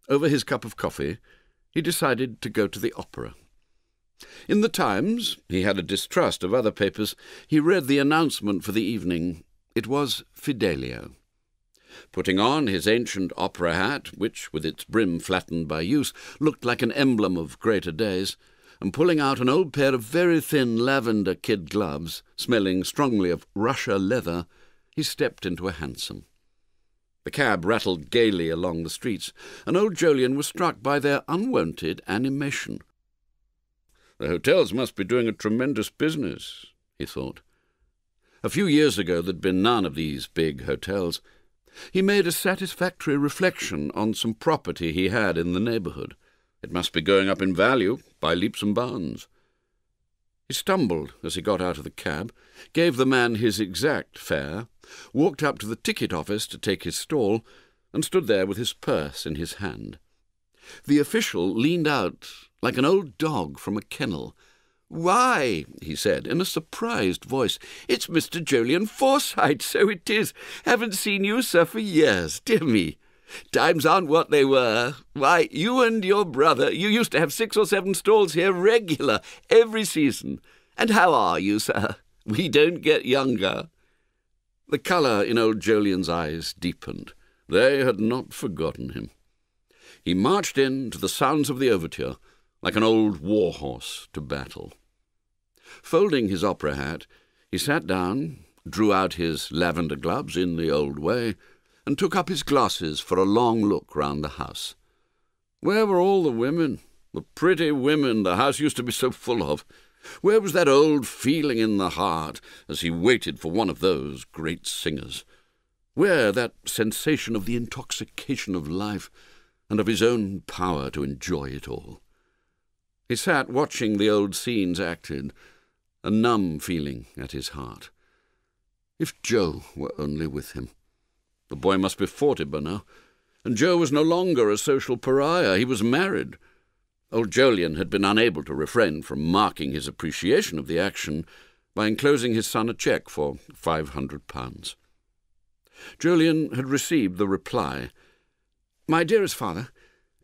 Over his cup of coffee, he decided to go to the opera. In the Times, he had a distrust of other papers, he read the announcement for the evening. It was Fidelio. Putting on his ancient opera hat, which, with its brim flattened by use, looked like an emblem of greater days, and pulling out an old pair of very thin lavender kid gloves, smelling strongly of Russia leather, he stepped into a hansom. The cab rattled gaily along the streets, and old Jolyon was struck by their unwonted animation. "The hotels must be doing a tremendous business," he thought. A few years ago there'd been none of these big hotels. He made a satisfactory reflection on some property he had in the neighbourhood. It must be going up in value by leaps and bounds. He stumbled as he got out of the cab, gave the man his exact fare, walked up to the ticket office to take his stall, and stood there with his purse in his hand. The official leaned out like an old dog from a kennel. "Why," he said, in a surprised voice, "it's Mr. Jolyon Forsyte, so it is. Haven't seen you, sir, for years. Dear me, times aren't what they were. Why, you and your brother, you used to have 6 or 7 stalls here regular, every season. And how are you, sir? We don't get younger." The colour in old Jolyon's eyes deepened. They had not forgotten him. He marched in to the sounds of the overture, like an old war-horse to battle. Folding his opera hat, he sat down, drew out his lavender gloves in the old way, and took up his glasses for a long look round the house. Where were all the women, the pretty women the house used to be so full of? Where was that old feeling in the heart as he waited for one of those great singers? Where that sensation of the intoxication of life and of his own power to enjoy it all? He sat watching the old scenes acted, a numb feeling at his heart. If Joe were only with him. The boy must be 40 by now, and Joe was no longer a social pariah. He was married. Old Jolyon had been unable to refrain from marking his appreciation of the action by enclosing his son a cheque for £500. Jolyon had received the reply. "My dearest father,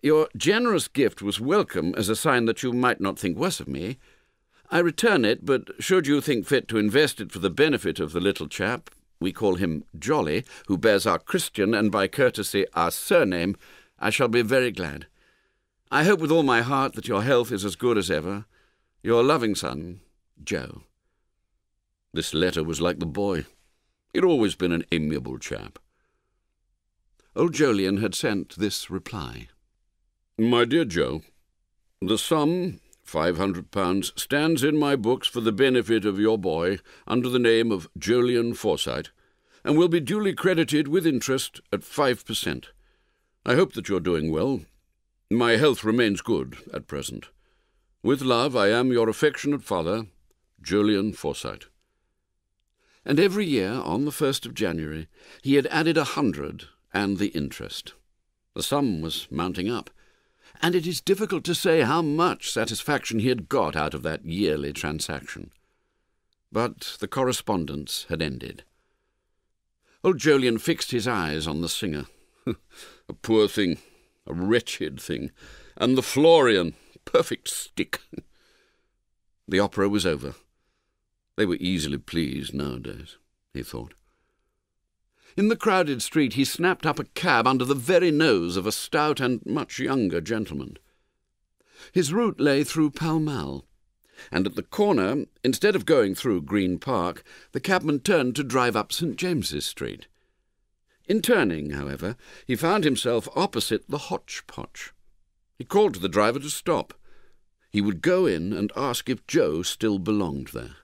your generous gift was welcome as a sign that you might not think worse of me. I return it, but should you think fit to invest it for the benefit of the little chap, we call him Jolly, who bears our Christian and by courtesy our surname, I shall be very glad. I hope with all my heart that your health is as good as ever. Your loving son, Joe." This letter was like the boy. He'd always been an amiable chap. Old Jolyon had sent this reply. "My dear Joe, the sum, £500, stands in my books for the benefit of your boy under the name of Jolyon Forsyte, and will be duly credited with interest at 5%. I hope that you're doing well. My health remains good at present. With love, I am your affectionate father, Jolyon Forsyte." And every year, on the 1st of January, he had added 100 and the interest. The sum was mounting up, and it is difficult to say how much satisfaction he had got out of that yearly transaction. But the correspondence had ended. Old Jolyon fixed his eyes on the singer. A poor thing, a wretched thing, and the Florian, perfect stick. The opera was over. They were easily pleased nowadays, he thought. In the crowded street he snapped up a cab under the very nose of a stout and much younger gentleman. His route lay through Pall Mall, and at the corner, instead of going through Green Park, the cabman turned to drive up St. James's Street. In turning, however, he found himself opposite the Hotch-Potch. He called to the driver to stop. He would go in and ask if Joe still belonged there.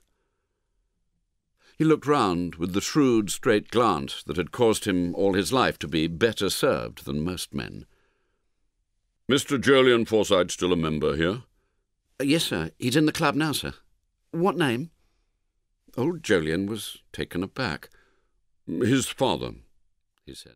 He looked round with the shrewd, straight glance that had caused him all his life to be better served than most men. "Mr. Jolyon Forsyte still a member here?" "Yes, sir. He's in the club now, sir." "What name?" Old Jolyon was taken aback. "His father," he said.